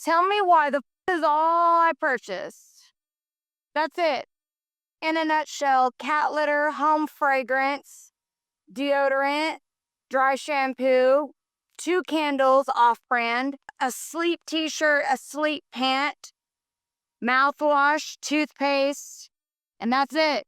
Tell me why the is all I purchased. That's it. In a nutshell, cat litter, home fragrance, deodorant, dry shampoo, 2 candles off-brand, a sleep t-shirt, a sleep pant, mouthwash, toothpaste, and that's it.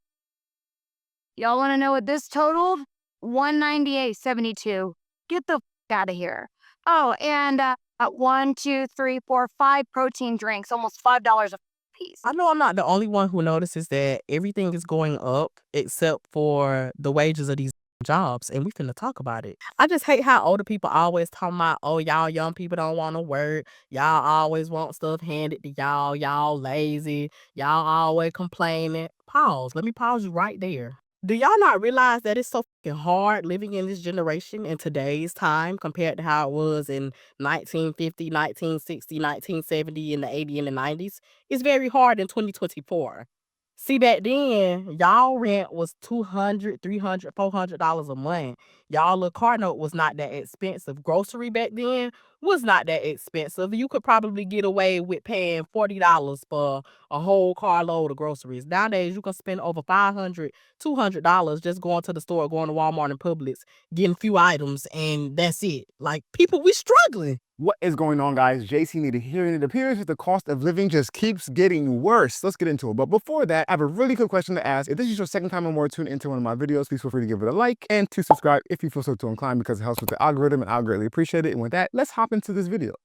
Y'all want to know what this totaled? $198.72. Get the out of here. Oh, and 1, 2, 3, 4, 5 protein drinks, almost $5 a piece. I know I'm not the only one who notices that everything is going up except for the wages of these jobs, and we finna talk about it. I just hate how older people always talking about, oh, y'all young people don't want to work. Y'all always want stuff handed to y'all. Y'all lazy. Y'all always complaining. Pause. Let me pause you right there. Do y'all not realize that it's so fucking hard living in this generation in today's time compared to how it was in 1950, 1960, 1970, and the 80 and the 90s? It's very hard in 2024. See, back then, y'all rent was $200, $300, $400 a month. Y'all little car note was not that expensive. Grocery back then was not that expensive. You could probably get away with paying $40 for a whole carload of groceries. Nowadays, you can spend over $500, $200 just going to the store, going to Walmart and Publix, getting a few items, and that's it. Like, people, we struggling. What is going on, guys? JC needed here, and it appears that the cost of living just keeps getting worse. Let's get into it. But before that, I have a really quick question to ask. If this is your second time or more tuned into one of my videos, please feel free to give it a like and to subscribe if you feel so inclined, because it helps with the algorithm and I'll greatly appreciate it. And with that, let's hop into this video.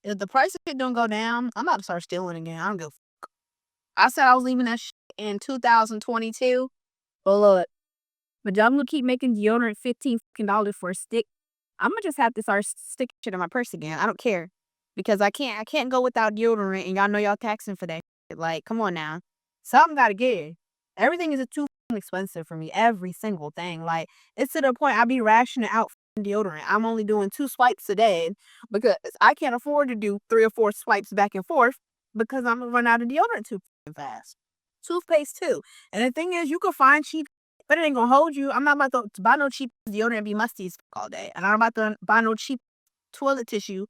If the price of it don't go down, I'm about to start stealing again. I don't give a fuck. I said I was leaving that shit in 2022, but look, but y'all gonna keep making deodorant $15 for a stick. I'm gonna just have to start sticking shit in my purse again. I don't care, because I can't go without deodorant, and y'all know y'all taxing for that shit. Like, come on now, something gotta give. Everything is too expensive for me. Every single thing. Like, it's to the point I be rationing out deodorant. I'm only doing 2 swipes a day because I can't afford to do 3 or 4 swipes back and forth, because I'm gonna run out of deodorant too fast. Toothpaste too. And the thing is, you can find cheap, but it ain't gonna hold you. I'm not about to buy no cheap deodorant and be musty all day. And I'm about to buy no cheap toilet tissue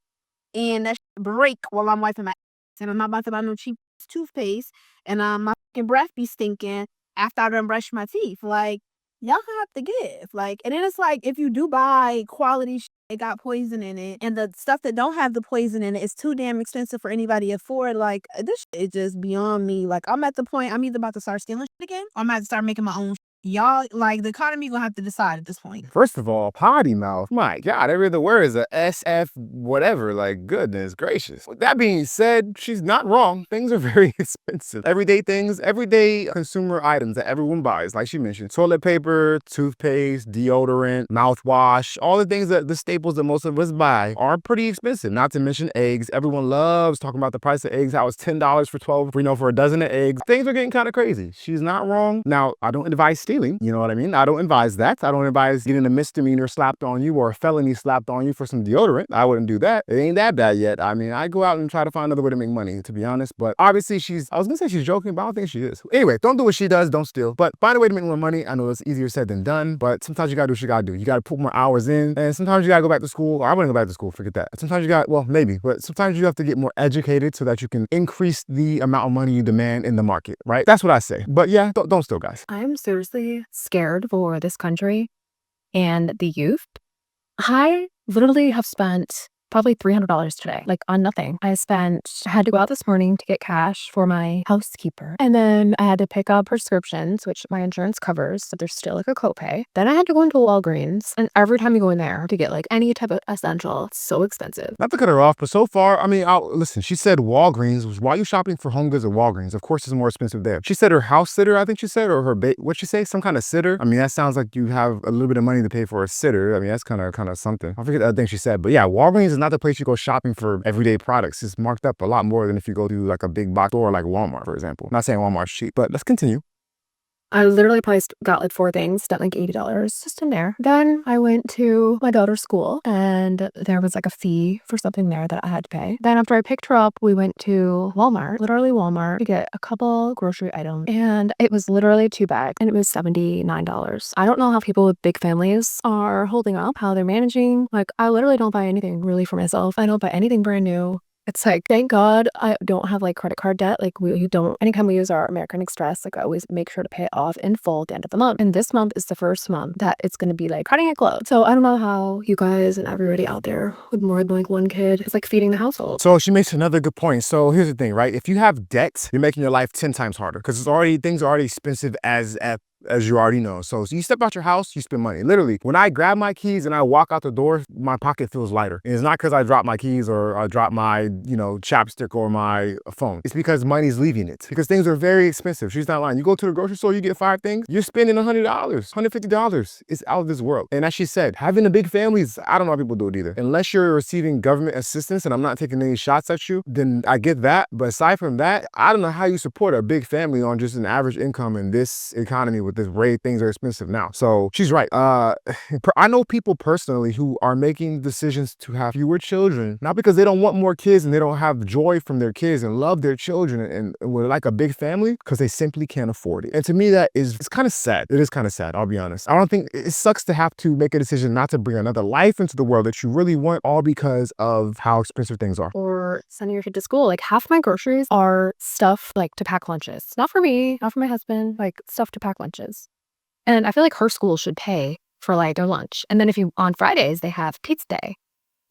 and that break while I'm wiping my ass. And I'm not about to buy no cheap toothpaste and my fucking breath be stinking after I done brush my teeth. Like, y'all have to give. Like, and then it's like, if you do buy quality shit, it got poison in it, and the stuff that don't have the poison in it is too damn expensive for anybody to afford. Like, this shit is just beyond me. Like, I'm at the point I'm either about to start stealing shit again, or I'm about to start making my own shit. Y'all, like, the economy gonna have to decide at this point. First of all, potty mouth. My God, every other word is a SF whatever. Like, goodness gracious. With that being said, she's not wrong. Things are very expensive. Everyday things, everyday consumer items that everyone buys, like she mentioned. Toilet paper, toothpaste, deodorant, mouthwash, all the things that the staples that most of us buy are pretty expensive. Not to mention eggs. Everyone loves talking about the price of eggs, how it's $10 for 12, for a dozen of eggs. Things are getting kind of crazy. She's not wrong. Now, I don't advise stealing, you know what I mean? I don't advise that. I don't advise getting a misdemeanor slapped on you or a felony slapped on you for some deodorant. I wouldn't do that. It ain't that bad yet. I mean, I go out and try to find another way to make money, to be honest. But obviously I was gonna say she's joking, but I don't think she is. Anyway, don't do what she does, don't steal. But find a way to make more money. I know it's easier said than done, but sometimes you gotta do what you gotta do. You gotta put more hours in, and sometimes you gotta go back to school. Or I wouldn't go back to school, forget that. Sometimes you got, well, maybe, but sometimes you have to get more educated so that you can increase the amount of money you demand in the market, right? That's what I say. But yeah, don't steal, guys. I'm seriously scared for this country and the youth. I literally have spent probably $300 today, like on nothing. I had to go out this morning to get cash for my housekeeper. And then I had to pick up prescriptions, which my insurance covers, but there's still like a copay. Then I had to go into Walgreens. And every time you go in there to get like any type of essential, it's so expensive. Not to cut her off, but so far, I mean, listen, she said Walgreens. Why are you shopping for home goods at Walgreens? Of course, it's more expensive there. She said her house sitter, I think she said, or what'd she say? Some kind of sitter? I mean, that sounds like you have a little bit of money to pay for a sitter. I mean, that's kind of something. I forget the other thing she said, but yeah, Walgreens is not the place you go shopping for everyday products. It's marked up a lot more than if you go to like a big box store like Walmart, for example. Not saying Walmart's cheap, but let's continue. I literally got like 4 things, spent like $80 just in there. Then I went to my daughter's school and there was like a fee for something there that I had to pay. Then after I picked her up, we went to Walmart, literally Walmart, to get a couple grocery items. And it was literally 2 bags and it was $79. I don't know how people with big families are holding up, how they're managing. Like, I literally don't buy anything really for myself. I don't buy anything brand new. It's like, thank God I don't have like credit card debt. Like we don't, anytime we use our American Express, like I always make sure to pay it off in full at the end of the month. And this month is the first month that it's going to be like cutting it close. So I don't know how you guys and everybody out there with more than like one kid is like feeding the household. So she makes another good point. So here's the thing, right? If you have debt, you're making your life 10 times harder because things are already expensive as you already know. So you step out your house, you spend money. Literally, when I grab my keys and I walk out the door, my pocket feels lighter. And it's not because I dropped my keys or I dropped my, chapstick or my phone. It's because money's leaving it. Because things are very expensive. She's not lying. You go to the grocery store, you get 5 things, you're spending $100, $150. It's out of this world. And as she said, having a big family is, I don't know how people do it either. Unless you're receiving government assistance, and I'm not taking any shots at you, then I get that. But aside from that, I don't know how you support a big family on just an average income in this economy with this rate. Things are expensive now. So she's right. I know people personally who are making decisions to have fewer children, not because they don't want more kids and they don't have joy from their kids and love their children and would like a big family, because they simply can't afford it. And to me, it's kind of sad. It is kind of sad, I'll be honest. I don't think it sucks to have to make a decision not to bring another life into the world that you really want, all because of how expensive things are. Or sending your kid to school. Like half my groceries are stuff like to pack lunches. Not for me, not for my husband, like stuff to pack lunches. And I feel like her school should pay for like their lunch. And then on Fridays, they have pizza day.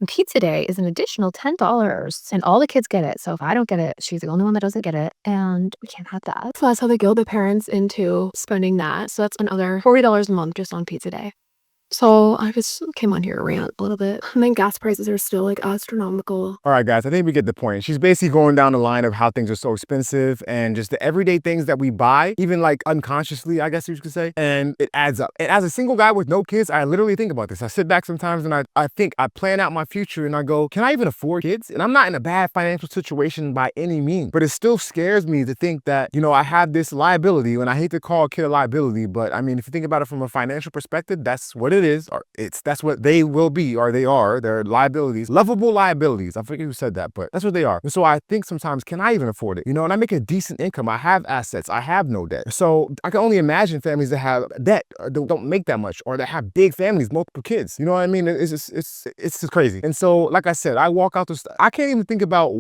And pizza day is an additional $10 and all the kids get it. So if I don't get it, she's the only one that doesn't get it. And we can't have that. So that's how they guilt the parents into spending that. So that's another $40 a month just on pizza day. So I just came on here to rant a little bit. And then gas prices are still like astronomical. All right, guys, I think we get the point. She's basically going down the line of how things are so expensive and just the everyday things that we buy, even like unconsciously, I guess you could say, and it adds up. And as a single guy with no kids, I literally think about this. I sit back sometimes and I plan out my future and I go, can I even afford kids? And I'm not in a bad financial situation by any means, but it still scares me to think that, I have this liability, and I hate to call a kid a liability, but I mean, if you think about it from a financial perspective, that's what it is, or that's what they will be, or they are. They're liabilities, lovable liabilities. I forget who said that, but that's what they are. And so I think sometimes, can I even afford it? And I make a decent income. I have assets. I have no debt. So I can only imagine families that have debt or don't make that much, or that have big families, multiple kids. You know what I mean? It's just crazy. And so, like I said, I walk out I can't even think about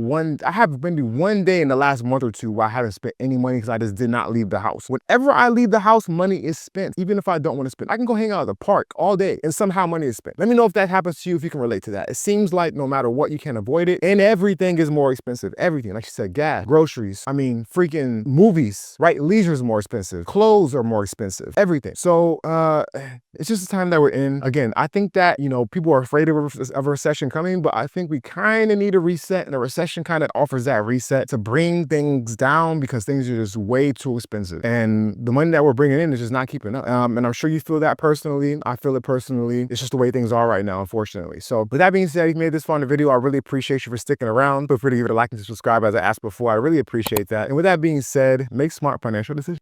I have maybe one day in the last month or two where I haven't spent any money because I just did not leave the house. Whenever I leave the house, money is spent. Even if I don't want to spend, I can go hang out at the park all day and somehow money is spent. Let me know if that happens to you, if you can relate to that. It seems like no matter what, you can't avoid it. And everything is more expensive. Everything. Like you said, gas, groceries, freaking movies, right? Leisure is more expensive. Clothes are more expensive. Everything. So it's just the time that we're in. Again, I think that, people are afraid of a recession coming, but I think we kind of need a reset, and a recession kind of offers that reset to bring things down because things are just way too expensive. And the money that we're bringing in is just not keeping up. And I'm sure you feel that personally. I feel it personally. It's just the way things are right now, unfortunately. So with that being said, if you made this far in the video, I really appreciate you for sticking around. Feel free to give it a like and subscribe as I asked before. I really appreciate that. And with that being said, make smart financial decisions.